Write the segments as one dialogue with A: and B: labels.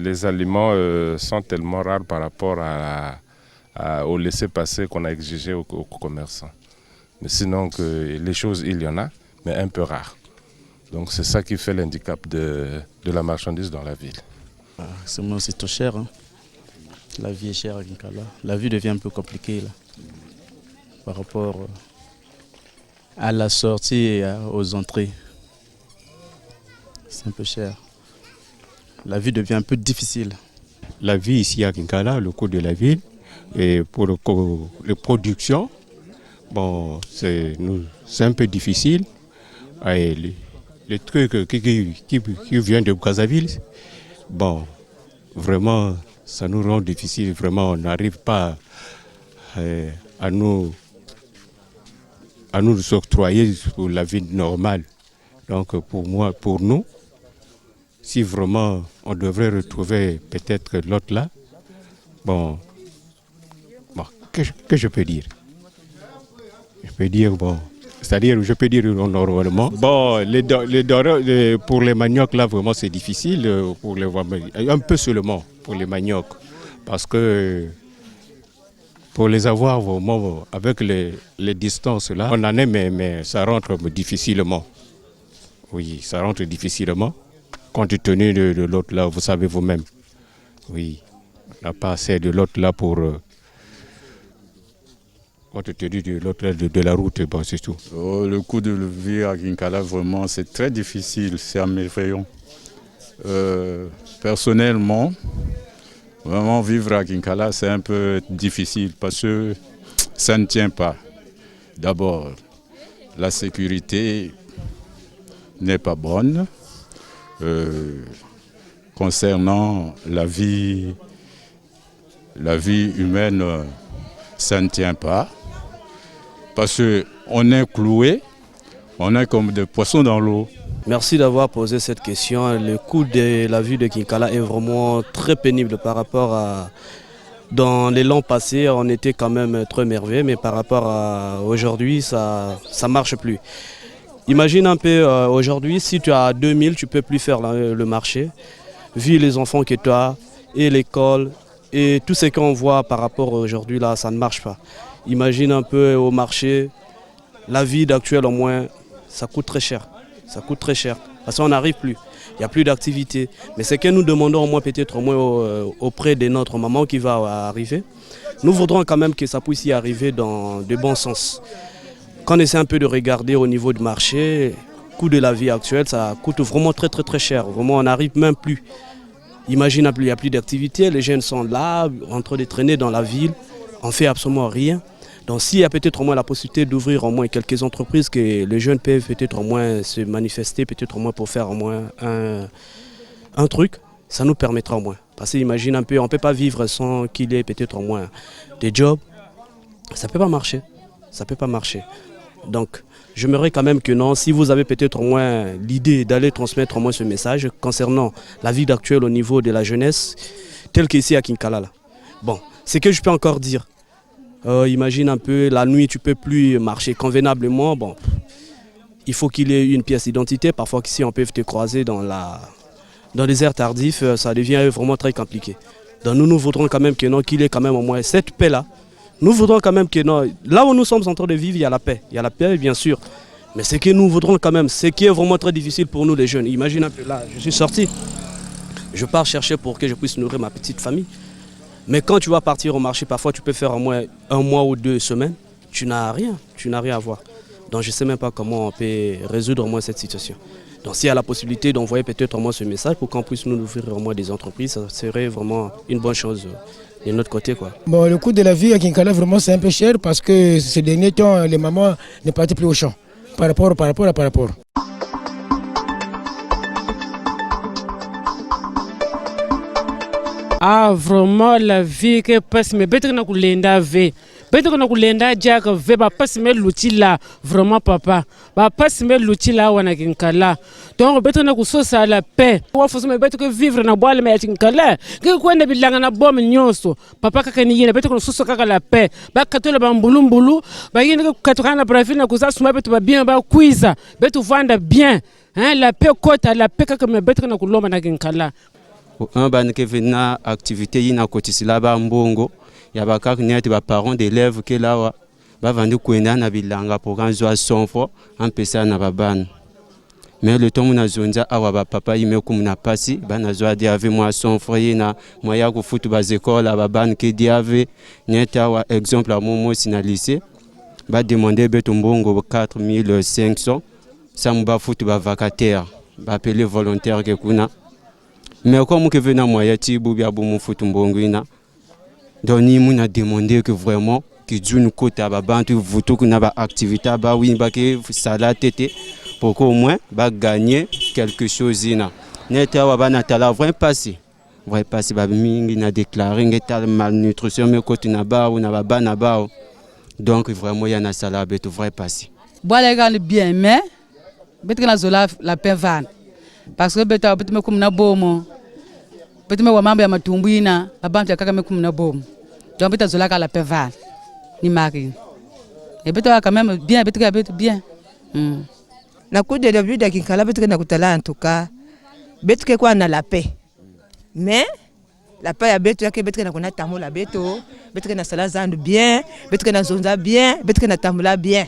A: les aliments sont tellement rares par rapport au laissez-passer qu'on a exigé aux commerçants. Mais sinon, les choses, il y en a, mais un peu rares. Donc c'est ça qui fait l'handicap de la marchandise dans la ville.
B: C'est trop cher. Hein. La vie est chère à Kinkala. La vie devient un peu compliquée là, par rapport à la sortie et aux entrées. C'est un peu cher. La vie devient un peu difficile.
C: La vie ici à Kinkala, le coût de la ville, et pour les productions, bon, c'est un peu difficile. Et les trucs qui viennent de Brazzaville, bon, vraiment, ça nous rend difficile. Vraiment, on n'arrive pas à nous octroyer pour la vie normale. Donc pour nous, si vraiment on devrait retrouver peut-être l'autre là, bon, que je peux dire? Je peux dire, bon, c'est-à-dire, je peux dire normalement, bon, pour les maniocs là, vraiment c'est difficile, un peu seulement pour les maniocs, parce que pour les avoir vraiment avec les distances là, on en est, mais ça rentre difficilement. Oui, ça rentre difficilement. Compte tenu de l'autre là, vous savez vous-même. Oui, on n'a pas assez de l'autre là pour... compte tenu de l'autre là, de la route, bon, c'est tout.
D: Oh, le coût de la vie à Kinkala, vraiment, c'est très difficile, c'est améliorant. Personnellement, vraiment vivre à Kinkala, c'est un peu difficile parce que ça ne tient pas. D'abord, la sécurité n'est pas bonne. Concernant la vie humaine, ça ne tient pas. Parce qu'on est cloué, on est comme des poissons dans l'eau.
E: Merci d'avoir posé cette question. Le coût de la vie de Kinkala est vraiment très pénible par rapport à... Dans les l'an passé, on était quand même très merveilleux, mais par rapport à aujourd'hui, ça ne marche plus. Imagine un peu aujourd'hui, si tu as 2000, tu ne peux plus faire le marché. Vu les enfants que tu as et l'école et tout ce qu'on voit par rapport à aujourd'hui, là, ça ne marche pas. Imagine un peu au marché, la vie d'actuel au moins, ça coûte très cher. Ça coûte très cher parce qu'on n'arrive plus. Il n'y a plus d'activité. Mais ce que nous demandons au moins peut-être auprès de notre maman qui va arriver, nous voudrons quand même que ça puisse y arriver dans de bons sens. Quand on essaie un peu de regarder au niveau du marché, le coût de la vie actuelle, ça coûte vraiment très très très cher. Vraiment, on n'arrive même plus. Imagine, il n'y a plus d'activité, les jeunes sont là, en train de traîner dans la ville, on ne fait absolument rien. Donc s'il y a peut-être au moins la possibilité d'ouvrir au moins quelques entreprises que les jeunes peuvent peut-être au moins se manifester, peut-être au moins pour faire au moins un truc, ça nous permettra au moins. Parce que imagine un peu, on ne peut pas vivre sans qu'il y ait peut-être au moins des jobs. Ça ne peut pas marcher. Ça ne peut pas marcher. Donc j'aimerais quand même que non, si vous avez peut-être au moins l'idée d'aller transmettre au moins ce message concernant la vie actuelle au niveau de la jeunesse, telle qu'ici à Kinkala. Bon, c'est que je peux encore dire. Imagine un peu, la nuit tu ne peux plus marcher convenablement. Bon, il faut qu'il y ait une pièce d'identité. Parfois ici on peut te croiser dans les aires tardifs, ça devient vraiment très compliqué. Donc nous voudrons quand même que non, qu'il y ait quand même au moins cette paix-là. Nous voudrons quand même que non, là où nous sommes en train de vivre, il y a la paix. Il y a la paix bien sûr. Mais ce que nous voudrons quand même, ce qui est vraiment très difficile pour nous les jeunes. Imagine un peu là, je suis sorti. Je pars chercher pour que je puisse nourrir ma petite famille. Mais quand tu vas partir au marché, parfois tu peux faire au moins 1 mois ou 2 semaines. Tu n'as rien à voir. Donc je ne sais même pas comment on peut résoudre au moins cette situation. Donc s'il y a la possibilité d'envoyer peut-être au moins ce message pour qu'on puisse nous ouvrir au moins des entreprises, ça serait vraiment une bonne chose de notre côté, quoi.
F: Bon, le coût de la vie à Kinkala, vraiment c'est un peu cher parce que ces derniers temps, les mamans ne partent plus au champ. Par rapport.
G: Ah, vraiment la vie que passe, mais peut-être que l'enda ve. Peut-être que l'enda jack ve, bah passe mais l'outil là, vraiment papa. Bah passe mais l'outil là, on a Kinkala. Donc peut-être que ça c'est la paix. On faut se peut-être que vivre na boile mais Kinkala. Que quoi ne bilanga na bom nyonso. Papa kakani yena peut-être que ça kaka la paix. Bah katola ba mbulu, bah yena que katokana brafina que ça suma peut-être ba bien ba quiza. Peut-être vendre bien. Hein, la paix côté la paix que me peut-être que l'homme na Kinkala.
B: un ban ke vena activité ina kotisila ba mbongo ya bakak net ba parents d'élèves ke lawa ba vandi kwenda na bilanga pour kanzwa sonfo empesa na babana. Mais le temps muna zonza awa ba papa yime kumuna pasi bana zwa diave moi sonfo yina moya ko futu ba école ba ban ke diave neta wa exemple à momo sina lycée ba demander beto mbongo 4500 ça mba futu ba vacataire ba appeler volontaire ke kuna. Mais comme que venant moya ti bubia bumu futu mbongo ina donc ni muna demander que vraiment que Dieu nous côté à bantu voto que na ba activité ba oui ba ke sala tete pour qu'au moins ba gagner quelque chose ina neta wa bana tala vrai passé ba mingi na déclarer ngeta malnutrition mais côté na ba ou na ba bana ba donc vraiment ya na sala beto vrai passé
H: boile gal bien mais beto na zola la paix van parce que beto me kum na bomo beto me wa mambo ya matumbu ina abantu akaka me kum na bomo donc beto zola la paix van ni mari et beto quand même bien beto bien
I: na coup de début de Kinkala beto na kutala en tout cas beto kwa na la paix mais la paix ya beto yake beto na kona tamola beto na sala zandu bien beto na zonza bien beto na tamola bien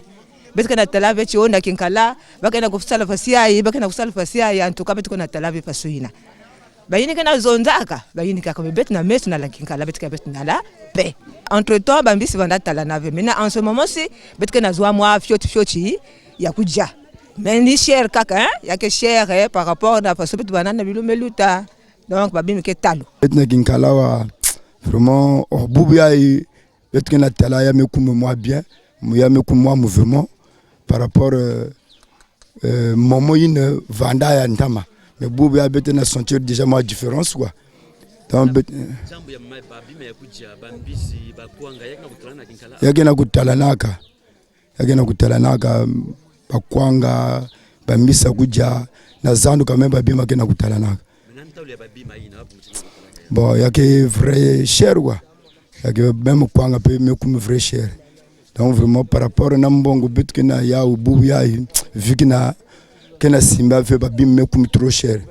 I: beto na tala beto onda Kinkala bakena kusala fasia yi bakena kusala fasia ya en tout cas beto na tala be fasuina bayini kana zonzaka bayini ka comme beto na mesu na la Kinkala beto na la paix. Entre temps bambisi vanda tala nave maintenant en ce moment si beto na zwa moi fioti ya kuja mais ni cher kaka ya que cher par rapport na faso beto banana bilo meluta donc babimi ke talo
J: beto na Kinkala wa vraiment bubia yi beto na tala ya mekume moi bien ya mekume moi mouvement par rapport momo ine vanda ya ntama mais bubia beto na sentir déjà moi différence quoi. Yagena kutalanaka bakwanga bambisa kuja na zandu kama babima kena kutalanaka bon yake vrai cher quoi yake même kwanga pe me comme vrai cher donc vraiment par rapport na mbongo but kena ya ubu ya vu kena simba fait babima me comme trop cher.